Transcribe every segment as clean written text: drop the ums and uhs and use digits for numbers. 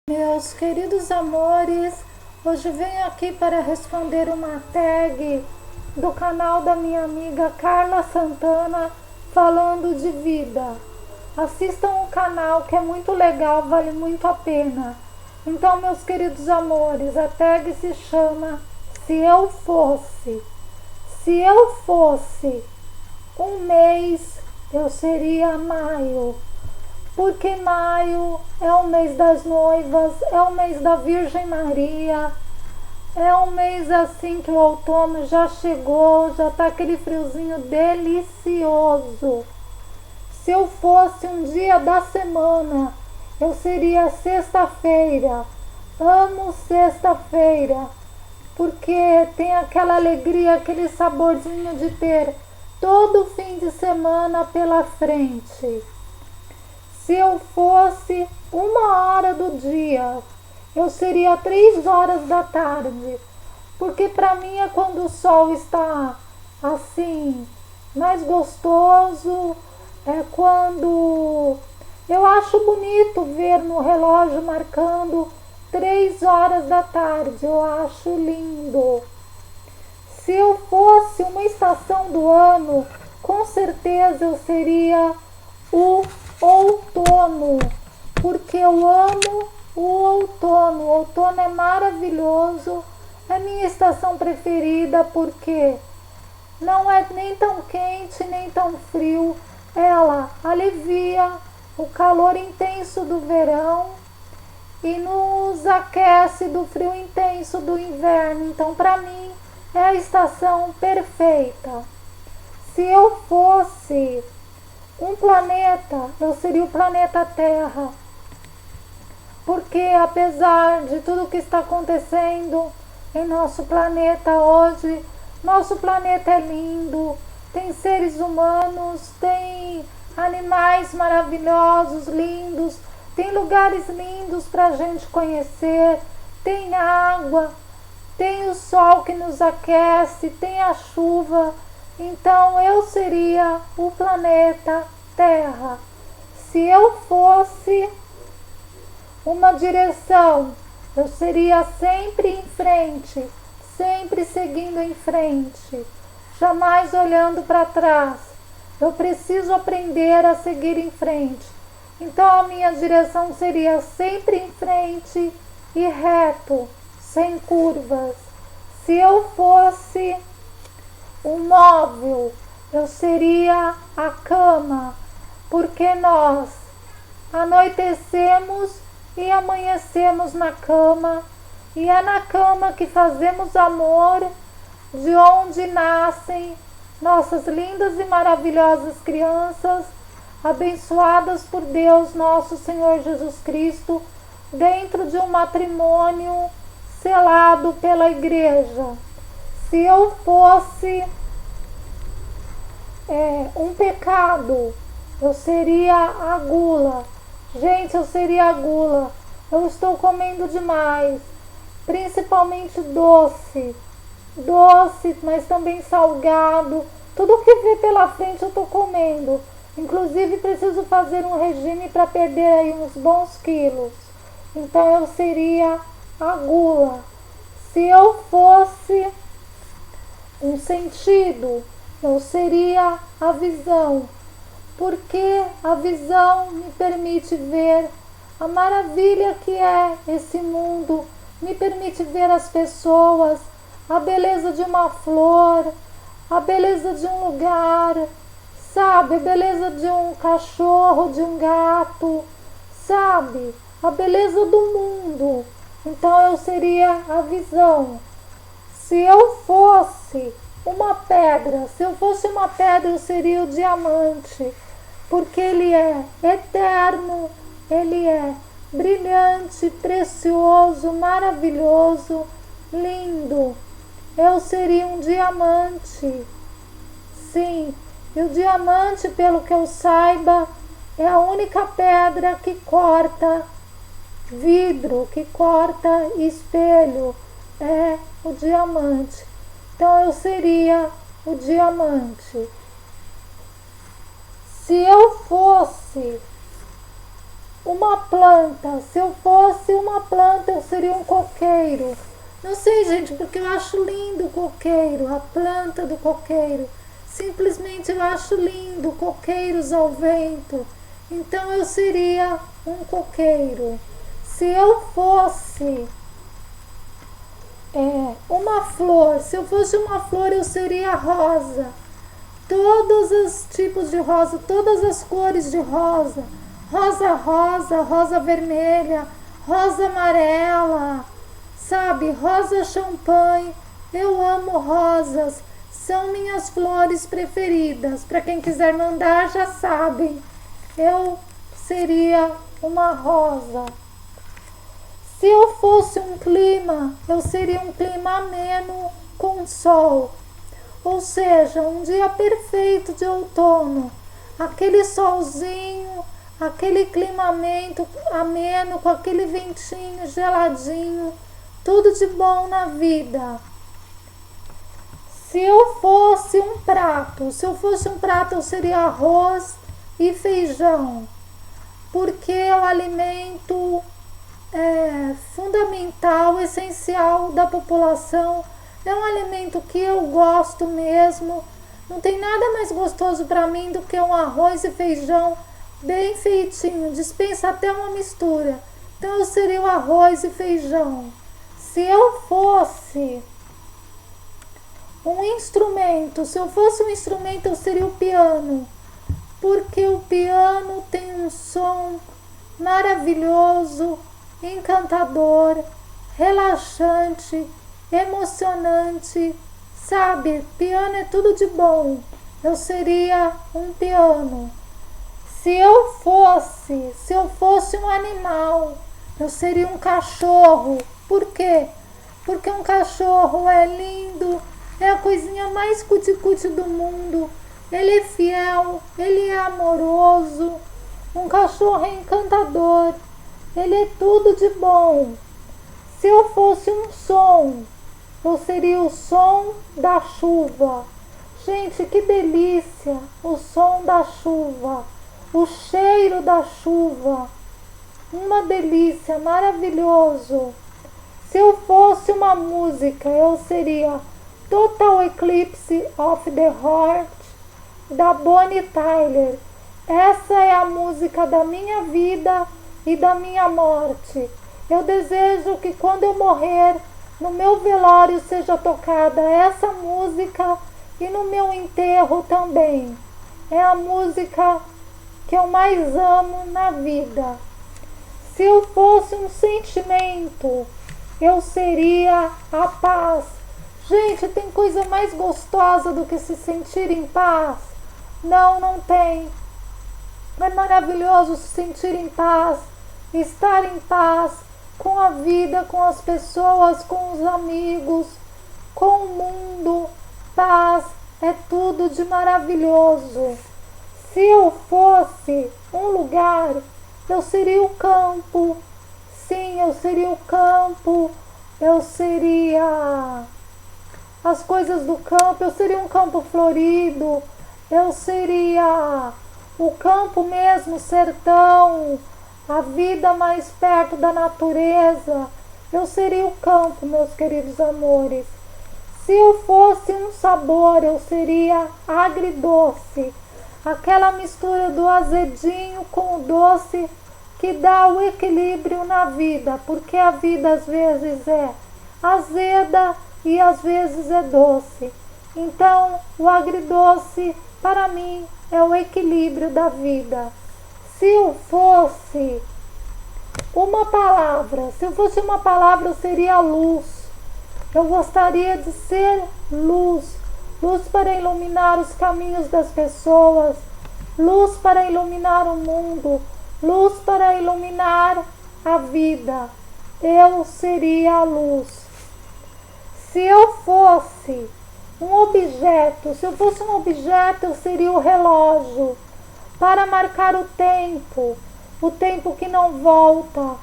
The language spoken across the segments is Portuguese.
Meus queridos amores, hoje venho aqui para responder uma tag do canal da minha amiga Carla Santana falando de vida. Assistam o canal que é muito legal, vale muito a pena. Então, meus queridos amores, a tag se chama Se Eu Fosse. Se eu fosse um mês, eu seria maio. Porque maio é o mês das noivas, é o mês da Virgem Maria, é um mês assim que o outono já chegou, já tá aquele friozinho delicioso. Se eu fosse um dia da semana, eu seria sexta-feira. Amo sexta-feira, porque tem aquela alegria, aquele saborzinho de ter todo o fim de semana pela frente. Se eu fosse 1 hora do dia, eu seria 3 horas da tarde, porque para mim é quando o sol está assim, mais gostoso, é quando eu acho bonito ver no relógio marcando 3 horas da tarde, eu acho lindo. Se eu fosse uma estação do ano, com certeza eu seria o outono, porque eu amo o outono. O outono é maravilhoso, é minha estação preferida porque não é nem tão quente nem tão frio. Ela alivia o calor intenso do verão e nos aquece do frio intenso do inverno. Então, para mim, é a estação perfeita. Se eu fosse um planeta, eu seria o planeta Terra, porque apesar de tudo que está acontecendo em nosso planeta hoje, nosso planeta é lindo, tem seres humanos, tem animais maravilhosos, lindos, tem lugares lindos para a gente conhecer, tem água, tem o sol que nos aquece, tem a chuva. Então eu seria o planeta Terra. Se eu fosse uma direção, eu seria sempre em frente, sempre seguindo em frente, jamais olhando para trás. Eu preciso aprender a seguir em frente. Então a minha direção seria sempre em frente e reto, sem curvas. Se eu fosse um móvel, eu seria a cama, porque nós anoitecemos e amanhecemos na cama, e é na cama que fazemos amor, de onde nascem nossas lindas e maravilhosas crianças, abençoadas por Deus, nosso Senhor Jesus Cristo, dentro de um matrimônio selado pela igreja. Se eu fosse um pecado, eu seria a gula. Gente, eu seria a gula. Eu estou comendo demais, principalmente doce, mas também salgado. Tudo que vê pela frente eu estou comendo. Inclusive preciso fazer um regime para perder aí uns bons quilos. Então eu seria a gula. Se eu fosse um sentido, eu seria a visão, porque a visão me permite ver a maravilha que é esse mundo, me permite ver as pessoas, a beleza de uma flor, a beleza de um lugar, sabe? A beleza de um cachorro, de um gato, sabe? A beleza do mundo. Então eu seria a visão. Se eu fosse uma pedra, eu seria o diamante, porque ele é eterno, ele é brilhante, precioso, maravilhoso, lindo. Eu seria um diamante. Sim, e o diamante, pelo que eu saiba, é a única pedra que corta vidro, que corta espelho. É o diamante. Então eu seria o diamante. Se eu fosse Uma planta. Se eu fosse uma planta, eu seria um coqueiro. Não sei, gente, porque eu acho lindo o coqueiro, a planta do coqueiro. Simplesmente eu acho lindo, coqueiros ao vento. Então eu seria um coqueiro. Se eu fosse uma flor, se eu fosse uma flor, eu seria rosa. Todos os tipos de rosa, todas as cores de rosa. Rosa rosa, rosa vermelha, rosa amarela, sabe? Rosa champanhe. Eu amo rosas. São minhas flores preferidas. Para quem quiser mandar, já sabem. Eu seria uma rosa. Se eu fosse um clima, eu seria um clima ameno com sol. Ou seja, um dia perfeito de outono. Aquele solzinho, aquele clima ameno, com aquele ventinho geladinho. Tudo de bom na vida. Se eu fosse um prato, eu seria arroz e feijão. Porque é o alimento fundamental, essencial da população. É um alimento que eu gosto mesmo. Não tem nada mais gostoso para mim do que um arroz e feijão bem feitinho. Dispensa até uma mistura. Então eu seria o arroz e feijão. Se eu fosse um instrumento, eu seria o piano. Porque o piano tem um som maravilhoso, encantador, relaxante, emocionante, sabe? Piano é tudo de bom. Eu seria um piano. Se eu fosse um animal, eu seria um cachorro. Por quê? Porque um cachorro é lindo, é a coisinha mais cuti-cuti do mundo. Ele é fiel, ele é amoroso. Um cachorro é encantador. Ele é tudo de bom. Se eu fosse um som, eu seria o som da chuva. Gente, que delícia! O som da chuva, o cheiro da chuva. Uma delícia, maravilhoso. Se eu fosse uma música, eu seria Total Eclipse of the Heart, da Bonnie Tyler. Essa é a música da minha vida e da minha morte. Eu desejo que quando eu morrer, no meu velório seja tocada essa música e no meu enterro também. É a música que eu mais amo na vida. Se eu fosse um sentimento, eu seria a paz. Gente, tem coisa mais gostosa do que se sentir em paz? Não, não tem. É maravilhoso se sentir em paz, estar em paz com a vida, com as pessoas, com os amigos, com o mundo. Paz é tudo de maravilhoso. Se eu fosse um lugar, eu seria o campo. Sim, eu seria o campo. Eu seria as coisas do campo. Eu seria um campo florido. Eu seria o campo mesmo, sertão, a vida mais perto da natureza. Eu seria o campo, meus queridos amores. Se eu fosse um sabor, eu seria agridoce. Aquela mistura do azedinho com o doce que dá o equilíbrio na vida, porque a vida às vezes é azeda e às vezes é doce. Então, o agridoce, para mim, é o equilíbrio da vida. Se eu fosse uma palavra, eu seria luz. Eu gostaria de ser luz. Luz para iluminar os caminhos das pessoas. Luz para iluminar o mundo. Luz para iluminar a vida. Eu seria a luz. Se eu fosse um objeto, eu seria o relógio para marcar o tempo que não volta,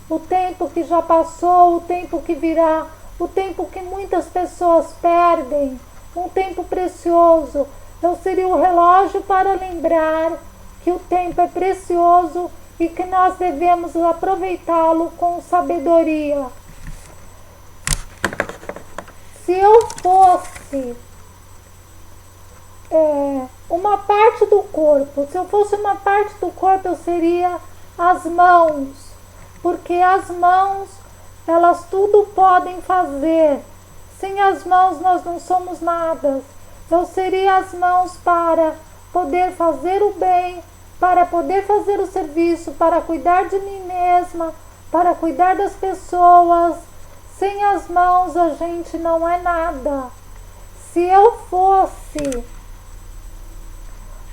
o tempo que já passou, o tempo que virá, o tempo que muitas pessoas perdem, um tempo precioso. Eu seria o relógio para lembrar que o tempo é precioso e que nós devemos aproveitá-lo com sabedoria. Se eu fosse uma parte do corpo, se eu fosse uma parte do corpo, eu seria as mãos, porque as mãos, elas tudo podem fazer. Sem as mãos nós não somos nada. Eu seria as mãos para poder fazer o bem, para poder fazer o serviço, para cuidar de mim mesma, para cuidar das pessoas. Sem as mãos a gente não é nada. Se eu fosse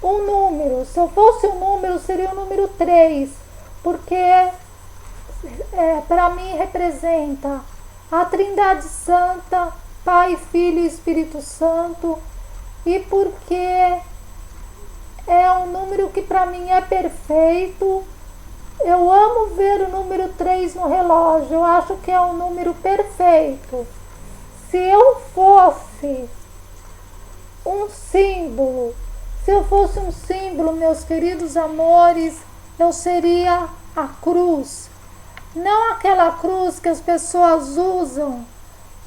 um número, se eu fosse um número, seria o número 3, porque para mim representa a Trindade Santa, Pai, Filho e Espírito Santo, e porque é um número que para mim é perfeito. Eu amo ver o número 3 no relógio, eu acho que é um número perfeito. Se eu fosse um símbolo, meus queridos amores, eu seria a cruz. Não aquela cruz que as pessoas usam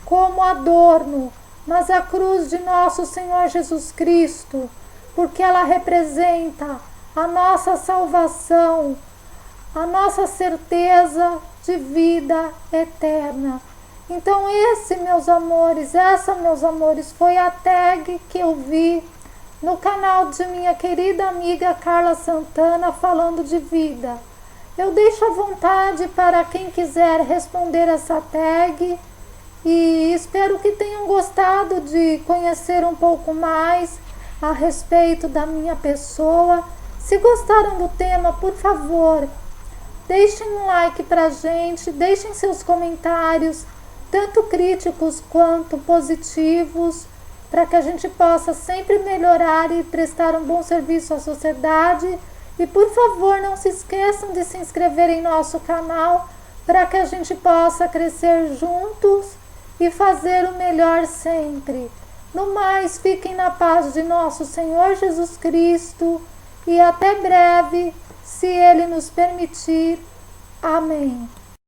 como adorno, mas a cruz de nosso Senhor Jesus Cristo, porque ela representa a nossa salvação, a nossa certeza de vida eterna. Então meus amores, foi a tag que eu vi no canal de minha querida amiga Carla Santana falando de vida. Eu deixo à vontade para quem quiser responder essa tag e espero que tenham gostado de conhecer um pouco mais a respeito da minha pessoa. Se gostaram do tema, por favor, deixem um like pra gente, deixem seus comentários, tanto críticos quanto positivos, para que a gente possa sempre melhorar e prestar um bom serviço à sociedade. E por favor, não se esqueçam de se inscrever em nosso canal para que a gente possa crescer juntos e fazer o melhor sempre. No mais, fiquem na paz de nosso Senhor Jesus Cristo e até breve, se Ele nos permitir. Amém.